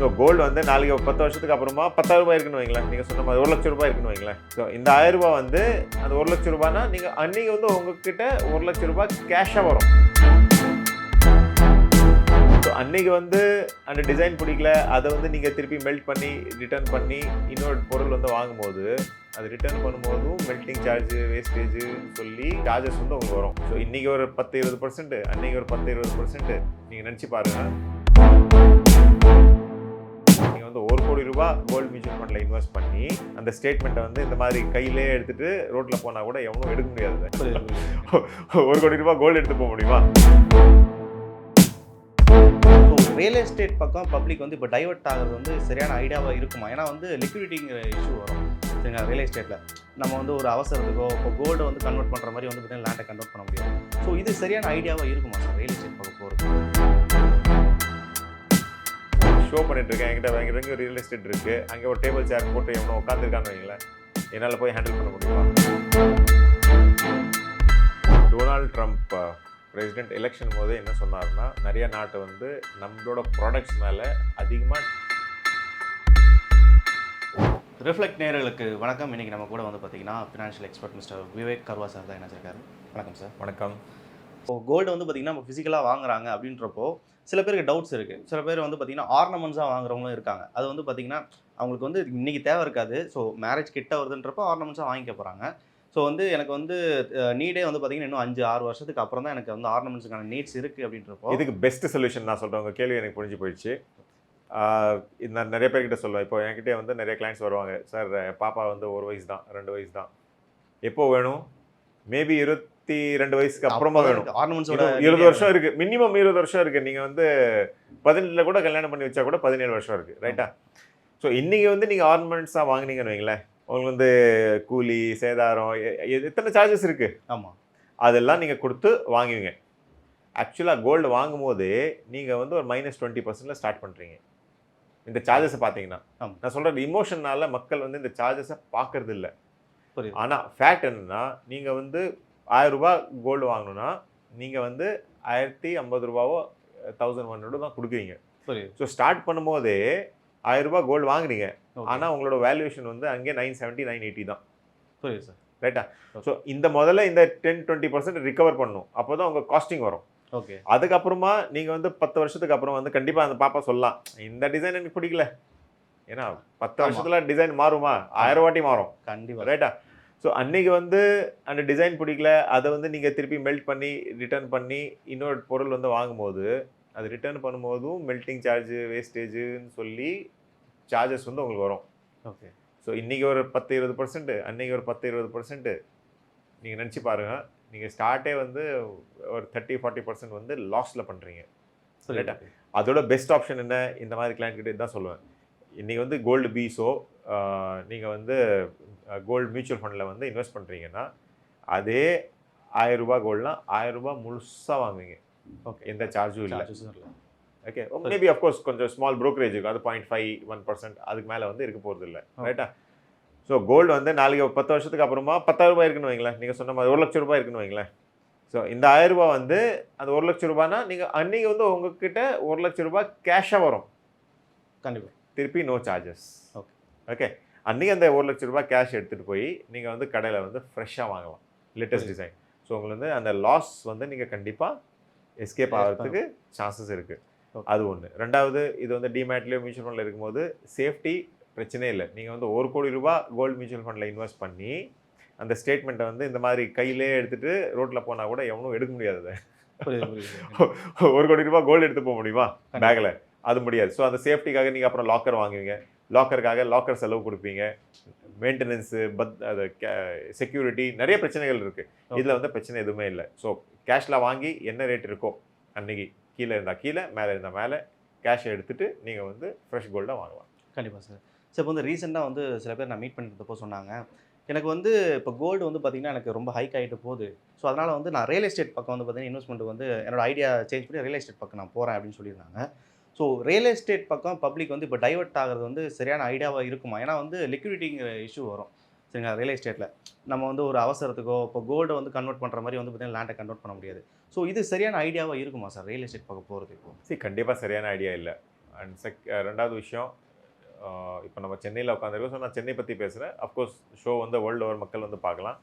So gold வந்து நாளைக்கு 10 வருஷத்துக்கு அப்புறமா 10,000 ரூபாய் இருக்குன்னு வைங்களேன், நீங்கள் சொன்ன மாதிரி 1 லட்சம் ரூபாய் இருக்குன்னு வைங்களேன். ஸோ இந்த 1000 ரூபாய் வந்து அந்த 1 லட்சம் ரூபாய்னா நீங்கள் அன்றைக்கி வந்து உங்ககிட்ட 1 லட்சம் ரூபாய் கேஷாக வரும். ஸோ அன்றைக்கி வந்து அந்த டிசைன் பிடிக்கல, அதை வந்து நீங்கள் திருப்பி மெல்ட் பண்ணி ரிட்டர்ன் பண்ணி இன்னொரு பொருள் வந்து வாங்கும்போது அது ரிட்டர்ன் பண்ணும்போதும் மெல்ட்டிங் சார்ஜு வேஸ்டேஜு சொல்லி சார்ஜஸ் வந்து உங்களுக்கு வரும். ஸோ இன்றைக்கி ஒரு 10-20%, அன்றைக்கி ஒரு 10-20% நீங்கள் நினச்சி பாருங்கள். நீங்கள் வந்து 1 கோடி ரூபாய் கோல்டு மியூச்சுவல் ஃபண்டில் இன்வெஸ்ட் பண்ணி அந்த ஸ்டேட்மெண்ட்டை வந்து இந்த மாதிரி கையிலே எடுத்துகிட்டு ரோட்டில் போனால் கூட எவனும் எடுக்க முடியாது. 1 கோடி ரூபாய் கோல்டு எடுத்து போக முடியுமா? ரியல் எஸ்டேட் பக்கம் பப்ளிக் வந்து இப்போ டைவர்ட் ஆகிறது வந்து சரியான ஐடியாவாக இருக்குமா? ஏன்னா வந்து லிக்விடிட்டிங்கிற இஷ்யூ வரும் சரிங்களா. ரியல் எஸ்டேட்டில் நம்ம வந்து ஒரு அவசரத்துக்கோ இப்போ கோல்டை வந்து கன்வெர்ட் பண்ணுற மாதிரி வந்து பார்த்தீங்கன்னா லேண்டை கன்வெர்ட் பண்ண முடியாது. ஸோ இது சரியான ஐடியாவாக இருக்குமா சார் ரியல் எஸ்டேட் பக்கம் போகிறது? ஷோ பண்ணிட்டு இருக்கேன், என்கிட்ட ஒரு ரியல் எஸ்டேட் இருக்குது, அங்கே ஒரு டேபிள் சேர் போட்டு எவ்வளோ உட்காந்துருக்கான்னு வைங்களேன், என்னால் போய் ஹேண்டில் பண்ண முடியுமா? டொனால்ட் ட்ரம்ப் பிரசிடென்ட் எலெக்ஷன் போது என்ன சொன்னார்னா, நிறைய நாட்டு வந்து நம்மளோட ப்ராடக்ட்ஸ் மேலே அதிகமாக. ரிஃப்ளெக்ட் நேயர்களுக்கு வணக்கம். இன்றைக்கி நம்ம கூட வந்து பார்த்திங்கன்னா ஃபினான்ஷியல் எக்ஸ்பர்ட் மிஸ்டர் விவேக் கர்வா சார் தான் இணைச்சிருக்காரு. வணக்கம் சார். வணக்கம். இப்போ கோல்டு வந்து பார்த்திங்கன்னா நம்ம ஃபிசிக்கலாக வாங்குறாங்க அப்படின்றப்போ சில பேருக்கு டவுட்ஸ் இருக்குது. சில பேர் வந்து பார்த்திங்கன்னா ஆர்னமெண்ட்ஸாக வாங்குறவங்களும் இருக்காங்க. அது வந்து பார்த்திங்கன்னா அவங்களுக்கு வந்து இன்றைக்கி தேவை இருக்காது. ஸோ மேரேஜ் கிட்ட வருதுன்றப்போ ஆர்னமெண்ட்ஸாக வாங்கிக்க போகிறாங்க. ஸோ வந்து எனக்கு வந்து நீடே வந்து பார்த்தீங்கன்னா இன்னும் 5-6 வருஷத்துக்கு அப்புறம் தான் எனக்கு வந்து ஆர்னமெண்ட்ஸுக்கான நீட்ஸ் இருக்குது அப்படின்றப்போ இதுக்கு பெஸ்ட் சொல்யூஷன் நான் சொல்கிறேன். உங்கள் கேள்வி எனக்கு புரிஞ்சு போயிடுச்சு. நான் நிறைய பேர்கிட்ட சொல்லுவேன். இப்போ என்கிட்டே வந்து நிறைய கிளைண்ட்ஸ் வருவாங்க. சார் பாப்பா வந்து 1 வயசு தான், 2 வயசு தான், எப்போ வேணும்? மேபி 22 வயசுக்கு அப்புறமா வேணும். ஆர்னமெண்ட்ஸோட 20 வருஷம் இருக்குது, மினிமம் 20 வருஷம் இருக்குது. நீங்கள் வந்து 18 கூட கல்யாணம் பண்ணி வச்சா கூட 17 வருஷம் இருக்குது, ரைட்டா? ஸோ இன்றைக்கி வந்து நீங்கள் ஆர்னமெண்ட்ஸாக வாங்கினீங்கன்னு வைங்களேன், உங்களுக்கு வந்து கூலி சேதாரம் எத்தனை சார்ஜஸ் இருக்குது, ஆமாம், அதெல்லாம் நீங்கள் கொடுத்து வாங்குவீங்க. ஆக்சுவலாக கோல்டு வாங்கும் போது நீங்கள் வந்து ஒரு -20% ஸ்டார்ட் பண்ணுறீங்க. இந்த சார்ஜஸை பார்த்தீங்கன்னா நான் சொல்கிறது இமோஷனால் மக்கள் வந்து இந்த சார்ஜஸை பார்க்கறது இல்லை. ஆனால் ஃபேக்ட் என்னென்னா, நீங்கள் வந்து 1000 ரூபா கோல்டு வாங்கணுன்னா நீங்கள் வந்து 1050 ரூபாவோ 1100 தான் கொடுக்குறீங்க. ஸோ ஸ்டார்ட் பண்ணும்போதே 1000 ரூபா கோல்டு வாங்குறீங்க, ஆனால் உங்களோட வேல்யூவேஷன் வந்து அங்கே 970 980 தான். புரியுது சார், ரைட்டா? ஸோ இந்த முதல்ல இந்த 10-20% ரிகவர் பண்ணணும், அப்போ தான் உங்கள் காஸ்டிங் வரும். ஓகே. அதுக்கப்புறமா நீங்கள் வந்து 10 வருஷத்துக்கு அப்புறம் வந்து கண்டிப்பாக அந்த பாப்பா சொல்லலாம், இந்த டிசைன் எனக்கு பிடிக்கல. ஏன்னா 10 வருஷத்தில் டிசைன் மாறுமா? 1000 வாட்டி மாறும் கண்டிப்பாக, ரைட்டா? ஸோ அன்றைக்கி வந்து அந்த டிசைன் பிடிக்கல, அதை வந்து நீங்கள் திருப்பி மெல்ட் பண்ணி ரிட்டர்ன் பண்ணி இன்னொரு பொருள் வந்து வாங்கும்போது அது ரிட்டர்ன் பண்ணும்போதும் மெல்ட்டிங் சார்ஜு வேஸ்டேஜுன்னு சொல்லி சார்ஜஸ் வந்து உங்களுக்கு வரும். ஓகே. ஸோ இன்றைக்கி ஒரு 10-20%, அன்றைக்கி ஒரு 10-20% நீங்கள் நினச்சி பாருங்கள். நீங்கள் ஸ்டார்ட்டே வந்து ஒரு 30-40% வந்து லாஸில் பண்ணுறீங்க, ரைட்டா? அதோட பெஸ்ட் ஆப்ஷன் என்ன? இந்த மாதிரி கிளைண்ட் கிட்டே தான் சொல்லுவேன். இன்றைக்கி வந்து கோல்டு பீஸோ நீங்கள் வந்து கோல்டு மியூச்சுவல் ஃபண்டில் வந்து இன்வெஸ்ட் பண்ணுறீங்கன்னா அதே 1000 ரூபா கோல்டுனா 1000 ரூபா முழுசாக வாங்குவீங்க. ஓகே, எந்த சார்ஜும் இல்லை. ஓகே, மேபி அஃப்கோர்ஸ் கொஞ்சம் ஸ்மால் ப்ரோக்கரேஜ் இருக்கும், அது 0.5-1% அதுக்கு மேலே வந்து இருக்க போகிறது இல்லை, ரைட்டா? ஸோ கோல்டு வந்து நாளைக்கு 10 வருஷத்துக்கு அப்புறமா 10,000 ரூபாய் இருக்குன்னு வைங்களேன், நீங்கள் சொன்ன மாதிரி 1 லட்சம் ரூபாய் இருக்குன்னு வைங்களேன். ஸோ இந்த 1000 ரூபாய் வந்து அந்த 1 லட்சம் ரூபாய்னா நீங்கள் அன்றைக்கி வந்து உங்ககிட்ட 1 லட்சம் ரூபாய் கேஷாக வரும் கண்டிப்பாக, திருப்பி நோ சார்ஜஸ். ஓகே. ஓகே, அன்றைக்கி அந்த 1 லட்சம் ரூபாய் கேஷ் எடுத்துகிட்டு போய் நீங்கள் வந்து கடையில் வந்து ஃப்ரெஷ்ஷாக வாங்கலாம், லேட்டஸ்ட் டிசைன். ஸோ உங்களுக்கு வந்து அந்த லாஸ் வந்து நீங்கள் கண்டிப்பாக எஸ்கேப் ஆகிறதுக்கு சான்சஸ் இருக்குது. அது ஒன்று. ரெண்டாவது, இது வந்து டிமேட்லேயோ மியூச்சுவல் ஃபண்டில் இருக்கும்போது சேஃப்டி பிரச்சனையே இல்லை. நீங்கள் வந்து 1 கோடி ரூபாய் கோல்டு மியூச்சுவல் ஃபண்டில் இன்வெஸ்ட் பண்ணி அந்த ஸ்டேட்மெண்ட்டை வந்து இந்த மாதிரி கையிலே எடுத்துகிட்டு ரோட்டில் போனால் கூட எவனும் எடுக்க முடியாது. 1 கோடி ரூபாய் கோல்டு எடுத்து போக முடியுமா பேக்கில்? அது முடியாது. ஸோ அந்த சேஃப்டிக்காக நீங்கள் அப்புறம் லாக்கர் வாங்குவீங்க, லாக்கருக்காக லாக்கர் செலவு கொடுப்பீங்க, மெயின்டெனன்ஸு, அது செக்யூரிட்டி, நிறைய பிரச்சனைகள் இருக்குது. இதில் வந்து பிரச்சனை எதுவுமே இல்லை. ஸோ கேஷில் வாங்கி என்ன ரேட் இருக்கோ அன்றைக்கி, கீழே இருந்தால் கீழே, மேலே இருந்தால் மேலே, கேஷை எடுத்துகிட்டு நீங்கள் வந்து ஃப்ரெஷ் கோல்டாக வாங்கலாம். கண்டிப்பாக சார். ஸோ இப்போ வந்து ரீசெண்டாக வந்து சில பேர் நான் மீட் பண்ணிருந்தப்போ சொன்னாங்க, எனக்கு வந்து இப்போ கோல்டு வந்து பார்த்திங்கன்னா எனக்கு ரொம்ப ஹைக் ஆகிட்டு போகுது. ஸோ அதனால் வந்து நான் ரியல் எஸ்டேட் பக்கம் வந்து பார்த்திங்கன்னா இன்வெஸ்ட்மெண்ட் வந்து என்னோட ஐடியா சேஞ்ச் பண்ணி ரியல் எஸ்டேட் பக்கம் நான் போகிறேன் அப்படின்னு சொல்லியிருந்தாங்க. ஸோ ரியல் எஸ்டேட் பக்கம் பப்ளிக் வந்து இப்போ டைவர்ட் ஆகிறது வந்து சரியான ஐடியாவாக இருக்குமா? ஏன்னா வந்து லிக்விடிட்டிங்கிற இஷ்யூ வரும் சரிங்களா. ரியல் எஸ்டேட்டில் நம்ம வந்து ஒரு அவசரத்துக்கோ இப்போ கோல்டை வந்து கன்வெர்ட் பண்ணுற மாதிரி வந்து பார்த்திங்கன்னா லேண்டை கன்வெர்ட் பண்ண முடியாது. ஸோ இது சரியான ஐடியாவாக இருக்குமா சார் ரியல் எஸ்டேட் பக்கம் போகிறது? இப்போ கண்டிப்பாக சரியான ஐடியா இல்லை. அண்ட் ரெண்டாவது விஷயம், இப்போ நம்ம சென்னையில் உட்காந்துருக்கோம். ஸோ நான் சென்னை பற்றி பேசுகிறேன். அஃப்கோர்ஸ் ஷோ வந்து வேர்ல்டு ஓவர் மக்கள் வந்து பார்க்கலாம்.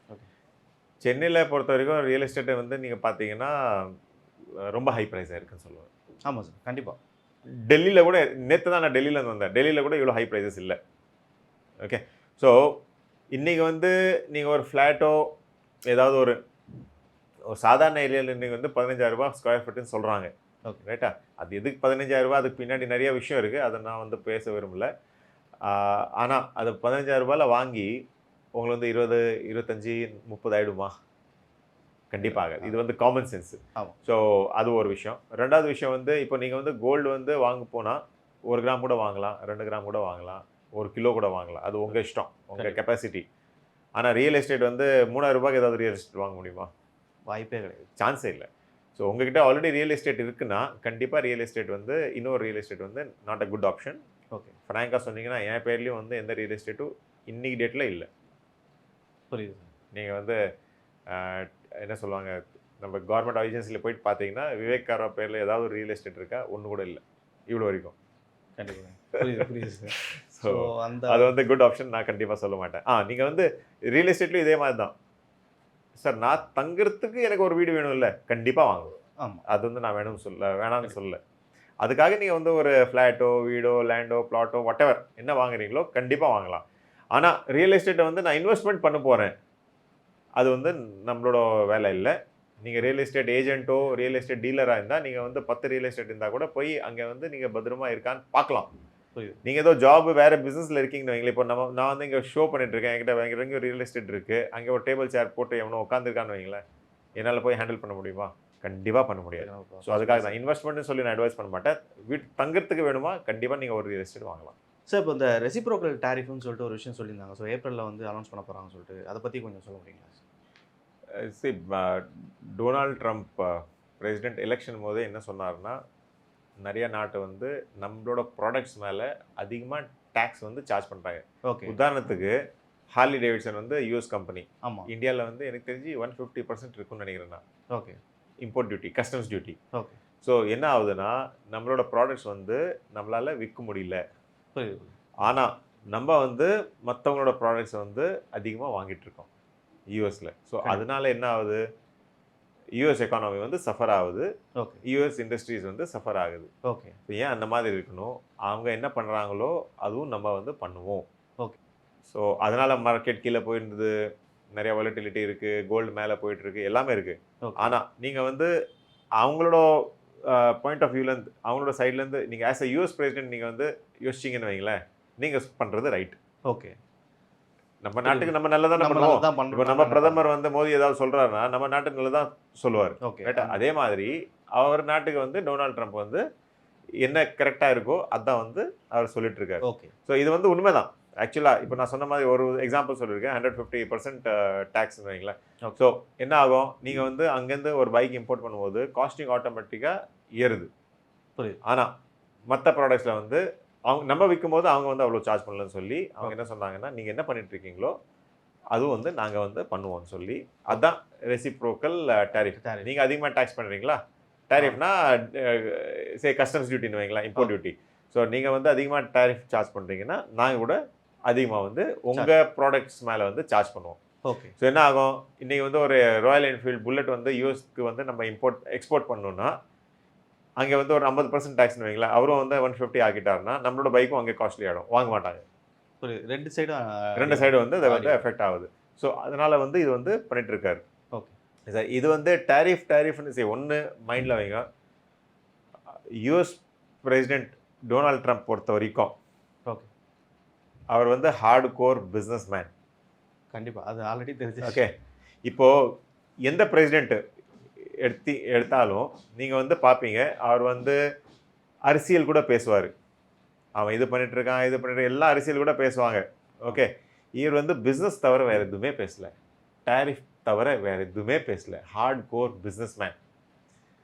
சென்னையில் பொறுத்த வரைக்கும் ரியல் எஸ்டேட்டை வந்து நீங்கள் பார்த்தீங்கன்னா ரொம்ப ஹை ப்ரைஸாக இருக்குன்னு சொல்லுவேன். ஆமாம் சார், கண்டிப்பாக. டெல்லியில் கூட நேற்று தான் நான் டெல்லியிலேருந்து வந்தேன். டெல்லியில் கூட இவ்வளோ ஹை ப்ரைஸஸ் இல்லை. ஓகே, ஸோ இன்றைக்கி வந்து நீங்கள் ஒரு ஃப்ளாட்டோ ஏதாவது ஒரு சாதாரண ஏரியாவில் இன்றைக்கி வந்து 15,000 ஸ்கொயர் ஃபீட்டுன்னு சொல்கிறாங்க. ஓகே ரைட்டா, அது எதுக்கு 15,000? அதுக்கு பின்னாடி நிறைய விஷயம் இருக்குது, அதை நான் வந்து பேச விரும்பல. ஆனால் அது 15,000 வாங்கி உங்களுக்கு வந்து 20, 25, 30 ஆகிடுமா? கண்டிப்பாக. இது வந்து காமன் சென்ஸு. ஸோ அது ஒரு விஷயம். ரெண்டாவது விஷயம் வந்து இப்போ நீங்கள் வந்து கோல்டு வந்து வாங்க போனால் 1 கிராம் கூட வாங்கலாம், 2 கிராம் கூட வாங்கலாம், 1 கிலோ கூட வாங்கலாம். அது உங்கள் இஷ்டம், உங்கள் கெப்பாசிட்டி. ஆனால் ரியல் எஸ்டேட் வந்து 3,000 ஏதாவது ரியல் எஸ்டேட் வாங்க முடியுமா? வாய்ப்பே கிடையாது, சான்ஸே இல்லை. ஸோ உங்ககிட்ட ஆல்ரெடி ரியல் எஸ்டேட் இருக்குன்னா கண்டிப்பாக ரியல் எஸ்டேட் வந்து இன்னொரு ரியல் எஸ்டேட் வந்து not a good option. Okay, ஃப்ராங்காக சொன்னீங்கன்னா என் பேர்லேயும் வந்து எந்த ரியல் எஸ்டேட்டும் இன்னைக்கு டேட்டில் இல்லை. புரியுது. நீங்கள் வந்து என்ன சொல்லுவாங்க, நம்ம கவர்மெண்ட் ஏஜென்சியில் போயிட்டு பார்த்தீங்கன்னா விவேக் காரா பேரில் ஏதாவது ஒரு ரியல் எஸ்டேட் இருக்கா? ஒன்று கூட இல்லை இவ்வளோ வரைக்கும். கண்டிப்பாக புரியுது புரியுது சார். ஸோ அது வந்து குட் ஆப்ஷன் நான் கண்டிப்பாக சொல்ல மாட்டேன். நீங்கள் வந்து ரியல் எஸ்டேட்லையும் இதே மாதிரி தான் சார். நான் தங்குறதுக்கு எனக்கு ஒரு வீடு வேணும் இல்லை, கண்டிப்பாக வாங்குவேன். ஆமாம், அது வந்து நான் வேணாம்னு சொல்லலை. அதுக்காக நீங்கள் வந்து ஒரு ஃப்ளாட்டோ, வீடோ, லேண்டோ, பிளாட்டோ, வாட்டெவர் என்ன வாங்குறீங்களோ கண்டிப்பாக வாங்கலாம். ஆனால் ரியல் எஸ்டேட்டை வந்து நான் இன்வெஸ்ட்மெண்ட் பண்ண போகிறேன், அது வந்து நம்மளோட வேலை இல்லை. நீங்கள் ரியல் எஸ்டேட் ஏஜென்ட்டோ ரியல் எஸ்டேட் டீலராக இருந்தால் நீங்கள் வந்து 10 ரியல் எஸ்டேட் இருந்தால் கூட போய் அங்கே வந்து நீங்கள் பத்திரமா இருக்கான்னு பார்க்கலாம். நீங்கள் ஏதோ ஜாப் வேறு பிஸ்னஸில் இருக்கீங்கன்னு வைங்களேன். இப்போ நான் வந்து இங்கே ஷோ பண்ணிட்டுருக்கேன், என்கிட்ட எங்கே ரியல் எஸ்டேட் இருக்குது, அங்கே ஒரு டேபிள் சேர் போட்டு எவனோ உட்காந்துருக்கான்னு வைங்களேன், என்னால் போய் ஹேண்டில் பண்ண முடியுமா? கண்டிப்பாக பண்ண முடியாது. ஸோ அதுக்காக தான் இன்வெஸ்ட்மெண்ட்னு சொல்லி நான் அட்வைஸ் பண்ண மாட்டேன். தங்குறதுக்கு வேணுமா கண்டிப்பாக நீங்கள் ஒரு ரியல் எஸ்டேட் வாங்கலாம். சார், இப்போ இந்த ரெசிப்ரோக்கல் டாரிஃப்னு சொல்லிட்டு ஒரு விஷயம் சொல்லியிருந்தாங்க. ஸோ ஏப்ரலில் வந்து அனௌன்ஸ் பண்ண போகிறாங்கன்னு சொல்லிட்டு அதை பற்றி கொஞ்சம் சொல்ல முடியுங்களா? டொனால்ட் ட்ரம்ப் பிரசிடென்ட் எலெக்ஷன் போதே என்ன சொன்னார்னா, நிறைய நாட்டு வந்து நம்மளோட ப்ராடக்ட்ஸ் மேலே அதிகமாக டேக்ஸ் வந்து சார்ஜ் பண்ணுறாங்க. ஓகே, உதாரணத்துக்கு ஹார்லி டேவிட்சன் வந்து யூஎஸ் கம்பெனி. ஆமாம், இந்தியாவில் வந்து எனக்கு தெரிஞ்சு 150% இருக்குன்னு நினைக்கிறேன் நான். Okay, import duty, customs duty. Okay. So என்ன ஆகுதுன்னா, நம்மளோட ப்ராடக்ட்ஸ் வந்து நம்மளால் விற்க முடியல. புரியுது. ஆனால் நம்ம வந்து மற்றவங்களோட ப்ராடக்ட்ஸை வந்து அதிகமாக வாங்கிட்டுருக்கோம் யூஎஸில். ஸோ அதனால என்ன ஆகுது, யூஎஸ் எக்கானமி வந்து சஃபர் ஆகுது, ஓகே, யூஎஸ் இண்டஸ்ட்ரீஸ் வந்து சஃபர் ஆகுது. ஓகே. ஏன் அந்த மாதிரி இருக்கணும்? அவங்க என்ன பண்ணுறாங்களோ அதுவும் நம்ம வந்து பண்ணுவோம். ஓகே. ஸோ அதனால் மார்க்கெட் கீழே போயிருந்தது, நிறைய வாலட்டிலிட்டி இருக்குது, கோல்டு மேலே போயிட்டுருக்கு, எல்லாமே இருக்குது. ஆனால் நீங்கள் வந்து அவங்களோட பாயிண்ட் ஆஃப் வியூலேருந்து, அவங்களோட சைட்லேருந்து நீங்கள் ஆஸ் அ யூஎஸ் பிரசிடென்ட் நீங்கள் வந்து யோசிச்சிங்கன்னு வைங்களேன், நீங்கள் பண்ணுறது ரைட். ஓகே, நம்ம நாட்டுக்கு நம்ம நல்லதானே பண்ணுவோம். இப்போ நம்ம பிரதமர் வந்து மோடி ஏதாவது சொல்கிறாருன்னா நம்ம நாட்டுக்கு நல்லதான் சொல்லுவார். ஓகே, ரைட்டா? அதே மாதிரி அவர் நாட்டுக்கு வந்து டொனால்ட் ட்ரம்ப் வந்து என்ன கரெக்டாக இருக்கோ அதான் வந்து அவர் சொல்லிட்டு இருக்காரு. ஓகே. ஸோ இது வந்து உண்மைதான். ஆக்சுவலாக இப்போ நான் சொன்ன மாதிரி ஒரு எக்ஸாம்பிள் சொல்லியிருக்கேன், 150% டேக்ஸ்ன்னு வைங்களேன். ஸோ என்ன ஆகும், நீங்கள் வந்து அங்கேருந்து ஒரு பைக் இம்போர்ட் பண்ணும்போது காஸ்டிங் ஆட்டோமேட்டிக்காக ஏறுது. புரியுது. ஆனால் மற்ற ப்ராடக்ட்ஸில் வந்து அவங்க நம்ம விற்கும் போது அவங்க வந்து அவ்வளோ சார்ஜ் பண்ணலன்னு சொல்லி அவங்க என்ன சொன்னாங்கன்னா, நீங்கள் என்ன பண்ணிட்டு இருக்கீங்களோ அதுவும் வந்து நாங்கள் வந்து பண்ணுவோம்னு சொல்லி, அதுதான் ரெசிப்ரோக்கல் டேரிஃப். நீங்கள் அதிகமாக டேக்ஸ் பண்ணுறீங்களா, டேரிஃப்னா கஸ்டம்ஸ் டியூட்டின்னு வைங்களா, இம்போர்ட் டியூட்டி. ஸோ நீங்கள் வந்து அதிகமாக டேரிஃப் சார்ஜ் பண்ணுறீங்கன்னா நாங்கள் கூட அதிகமாக வந்து உங்கள் ப்ராடக்ட்ஸ் மேலே வந்து சார்ஜ் பண்ணுவோம். ஓகே. ஸோ என்ன ஆகும், இன்றைக்கி வந்து ஒரு ராயல் என்ஃபீல்டு புல்லட் வந்து யூஎஸ்க்கு வந்து நம்ம எக்ஸ்போர்ட் பண்ணணும்னா அங்கே வந்து ஒரு 50% டேக்ஸ்னு வைங்களேன், அவரும் வந்து 150 ஆக்கிட்டாருன்னா நம்மளோட பைக்கும் அங்கே காஸ்ட்லி ஆகிடும், வாங்க மாட்டாங்க. புரியுது. ரெண்டு சைடு வந்து அதை வந்து எஃபெக்ட் ஆகுது. ஸோ அதனால் வந்து இது வந்து பண்ணிட்டு இருக்காரு. ஓகே சார், இது வந்து டேரிஃப்னு ஒன்று மைண்டில் வைங்க. யூஎஸ் பிரசிடென்ட் டொனால்ட் ட்ரம்ப் பொறுத்த வரைக்கும் ஓகே, அவர் வந்து ஹார்ட் கோர் பிஸ்னஸ் மேன். கண்டிப்பாக, அது ஆல்ரெடி தெரிஞ்சு. ஓகே, இப்போது எந்த பிரசிடென்ட்டு எடுத்தாலும் நீங்கள் வந்து பார்ப்பீங்க, அவர் வந்து அரசியல் கூட பேசுவார். அவன் இது பண்ணிட்டுருக்கான், இது பண்ணிட்டு எல்லா அரசியல் கூட பேசுவாங்க. ஓகே, இவர் வந்து பிஸ்னஸ் தவிர வேறு எதுவுமே பேசலை, டேரிஃப் தவிர வேறு எதுவுமே பேசலை. Hard core business man.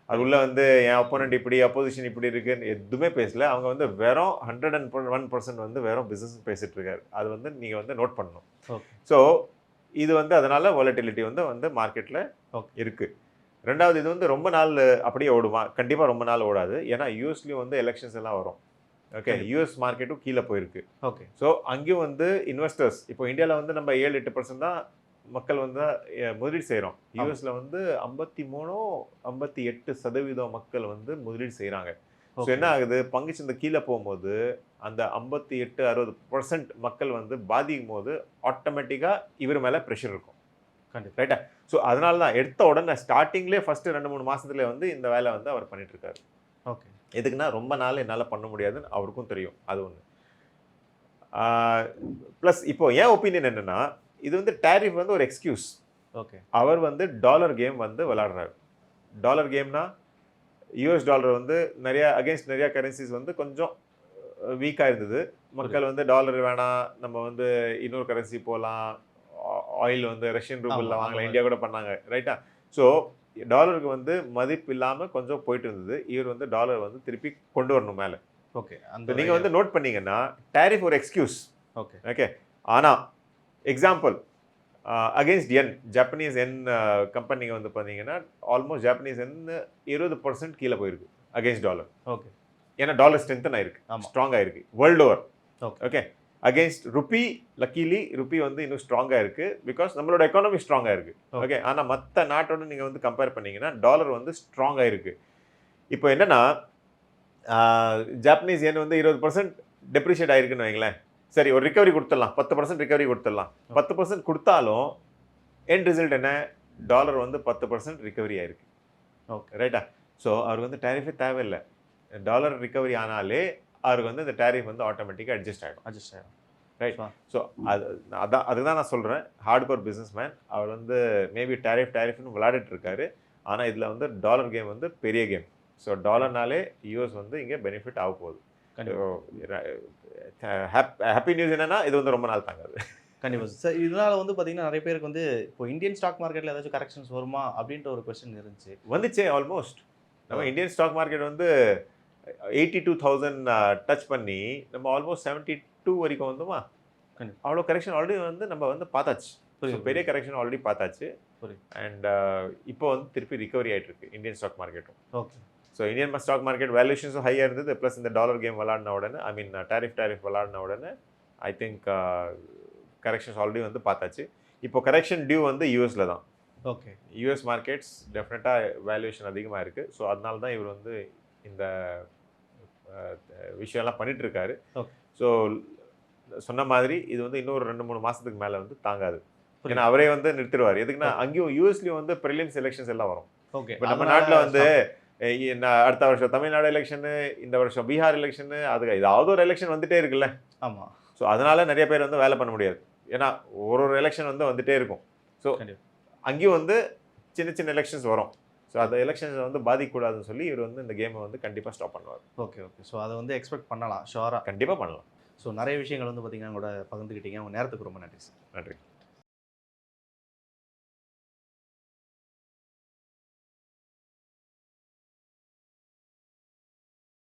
அது உள்ள வந்து என் அப்போனண்ட் இப்படி, அப்போசிஷன் இப்படி இருக்குன்னு எதுவுமே பேசலை. அவங்க வந்து வெறும் 101% வந்து வெறும் பிஸ்னஸ் பேசிகிட்டு இருக்காரு. அது வந்து நீங்கள் வந்து நோட் பண்ணணும். ஸோ இது வந்து அதனால் வாலட்டிலிட்டி வந்து மார்க்கெட்டில் இருக்குது. ரெண்டாவது, இது வந்து ரொம்ப நாள் அப்படியே ஓடுமா? கண்டிப்பாக ரொம்ப நாள் ஓடாது. ஏன்னா யூஎஸ்லேயும் வந்து எலெக்ஷன்ஸ் எல்லாம் வரும். ஓகே யூஎஸ் மார்க்கெட்டும் கீழே போயிருக்கு. ஓகே. ஸோ அங்கேயும் வந்து இன்வெஸ்டர்ஸ் இப்போ இந்தியாவில் வந்து நம்ம 7-8% தான் மக்கள் வந்து முதலீடு செய்கிறோம். யூஎஸ்ல வந்து 53-58% மக்கள் வந்து முதலீடு செய்கிறாங்க. ஸோ என்ன ஆகுது, பங்குச்சந்தை கீழே போகும்போது அந்த 58-60% மக்கள் வந்து பாதிக்கும் போது ஆட்டோமேட்டிக்காக இவர் மேலே ப்ரெஷர் இருக்கும். கண்டிப்பாக. ரைட்டா? ஸோ அதனால தான் எடுத்த உடனே ஸ்டார்டிங்லேயே ஃபஸ்ட்டு 2-3 மாதத்துல வந்து இந்த வேலை வந்து அவர் பண்ணிட்டு இருக்காரு. ஓகே. எதுக்குன்னா ரொம்ப நாள் என்னால் பண்ண முடியாதுன்னு அவருக்கும் தெரியும். அது ஒன்று. ப்ளஸ் இப்போ என் ஒப்பீனியன் என்னென்னா, இது வந்து டேரிஃப் வந்து ஒரு எக்ஸ்கியூஸ். ஓகே. அவர் வந்து டாலர் கேம் வந்து விளையாடுறாரு. டாலர் கேம்னா யூஎஸ் டாலர் வந்து நிறையா கரன்சிஸ் வந்து கொஞ்சம் வீக்காக இருந்தது. மக்கள் வந்து டாலர் வேணாம், நம்ம வந்து இன்னொரு கரன்சி போகலாம், ஆயில் வந்து ரஷ்யன் ரூபிளில் வாங்கலாம், இந்தியா கூட பண்ணாங்க. ரைட்டா? ஸோ டாலருக்கு வந்து மதிப்பு இல்லாமல் கொஞ்சம் போயிட்டு இருந்தது. இவர் வந்து டாலர் வந்து திருப்பி கொண்டு வரணும் மேலே. ஓகே. அந்த நீங்கள் வந்து நோட் பண்ணீங்கன்னா டேரிஃப் ஒரு எக்ஸ்கியூஸ். ஓகே. ஓகே. ஆனால் எக்ஸாம்பிள் அகெயின்ஸ்ட் என் ஜாப்பனீஸ் என் கம்பெனிங்க வந்து பார்த்தீங்கன்னா ஆல்மோஸ்ட் ஜாப்பனீஸ் என் 20% கீழே போயிருக்கு அகெயின்ஸ்ட் டாலர். ஓகே. ஏன்னா டாலர் ஸ்ட்ரென்த்தன் ஆயிருக்கு, ஸ்ட்ராங் ஆயிருக்கு world over. Okay. Against rupee luckily rupee வந்து இன்னும் ஸ்ட்ராங்காக இருக்குது, பிகாஸ் நம்மளோட எக்கானமி ஸ்ட்ராங்காக இருக்குது. ஓகே. ஆனால் மற்ற நாட்டோட நீங்கள் வந்து கம்பேர் பண்ணிங்கன்னா டாலர் வந்து ஸ்ட்ராங்காக இருக்குது. இப்போ என்னென்னா ஜாப்பனீஸ் என் வந்து 20% டெப்ரிஷியேட் ஆயிருக்குன்னு வைங்களேன். சரி, ஒரு ரிகவரி கொடுத்துடலாம், 10% ரிகவரி கொடுத்துடலாம். 10% கொடுத்தாலும் எண்ட் ரிசல்ட் என்ன, டாலர் வந்து 10% ரிகவரி ஆயிருக்கு. ஓகே. ரைட்டா? ஸோ அவருக்கு வந்து டேரிஃபே தேவையில்லை. டாலர் ரிகவரி ஆனாலே அவருக்கு வந்து இந்த டேரிஃப் வந்து ஆட்டோமேட்டிக்காக அட்ஜஸ்ட் ஆகிடும். ரைட்? ஸோ அதுதான் நான் சொல்கிறேன். ஹார்ட் கோர் பிஸ்னஸ் மேன் அவர் வந்து மேபி டேரிஃப்னு விளையாடிட்டு இருக்காரு. ஆனால் இதில் வந்து டாலர் கேம் வந்து பெரிய கேம். ஸோ டாலர்னாலே யூஎஸ் வந்து இங்கே பெனிஃபிட் ஆக போகுது. ஹாப்பி நியூஸ் என்னன்னா இது வந்து ரொம்ப நாள் தாங்காது. கண்டிப்பாக சார். இதனால் வந்து பார்த்தீங்கன்னா நிறைய பேருக்கு வந்து இப்போ இந்தியன் ஸ்டாக் மார்க்கெட்டில் ஏதாச்சும் கரெக்ஷன்ஸ் வருமா அப்படின்ற ஒரு கொஸ்டின் இருந்துச்சு. வந்துச்சே ஆல்மோஸ்ட். நம்ம இந்தியன் ஸ்டாக் மார்க்கெட் வந்து 82,000 டச் பண்ணி நம்ம ஆல்மோஸ்ட் 72 வரைக்கும் வந்தோமா. அவ்வளோ கரெக்ஷன் ஆல்ரெடி வந்து நம்ம வந்து பார்த்தாச்சு. பெரிய கரெக்ஷன் ஆல்ரெடி பார்த்தாச்சு. அண்ட் இப்போ வந்து திருப்பி ரிகவரி ஆகிட்டு இருக்கு இந்தியன் ஸ்டாக் மார்க்கெட்டும். Okay. So Indian stock market வேல்யூஷன்ஸும் ஹையாக இருந்தது. ப்ளஸ் இந்த டாலர் கேம் விளாடின உடனே டேரிஃப் விளாடின உடனே ஐ திங்க் கரெக்ஷன்ஸ் ஆல்ரெடி வந்து பார்த்தாச்சு. இப்போ கரெக்ஷன் டியூ வந்து யூஎஸில் தான். ஓகே. யூஎஸ் மார்க்கெட்ஸ் டெஃபினட்டாக வேல்யூஷன் அதிகமாக இருக்குது. ஸோ அதனால தான் இவர் வந்து இந்த விஷயம்லாம் பண்ணிகிட்ருக்காரு. ஸோ சொன்ன மாதிரி இது வந்து இன்னொரு 2-3 மாதத்துக்கு மேலே வந்து தாங்காது. ஏன்னா அவரே வந்து நிறுத்திடுவார். எதுக்குன்னா அங்கேயும் யூஎஸ்லேயும் வந்து ப்ரிலிம்ஸ் எலெக்ஷன்ஸ் எல்லாம் வரும். ஓகே. இப்போ நம்ம நாட்டில் வந்து அடுத்த வருஷம் தமிழ்நாடு எலெக்ஷனு, இந்த வருஷம் பீகார் எலெக்ஷனு, அதுக்கு ஏதாவது ஒரு எலெக்ஷன் வந்துகிட்டே இருக்குல்ல. ஆமாம். ஸோ அதனால் நிறைய பேர் வந்து வேலை பண்ண முடியாது. ஏன்னா ஒரு எலெக்ஷன் வந்து வந்துகிட்டே இருக்கும். ஸோ அங்கேயும் வந்து சின்ன எலெக்ஷன்ஸ் வரும். ஸோ அந்த எலெக்ஷன்ஸை வந்து பாதிக்கக்கூடாதுன்னு சொல்லி இவர் வந்து இந்த கேமை வந்து கண்டிப்பாக ஸ்டாப் பண்ணுவார். ஓகே. ஸோ அதை வந்து எக்ஸ்பெக்ட் பண்ணலாம் ஷுவராக. கண்டிப்பாக பண்ணலாம். ஸோ நிறைய விஷயங்கள் வந்து பார்த்தீங்கன்னா கூட பகிர்ந்துக்கிட்டீங்க. உங்கள் நேரத்துக்கு ரொம்ப நன்றி சார். நன்றி.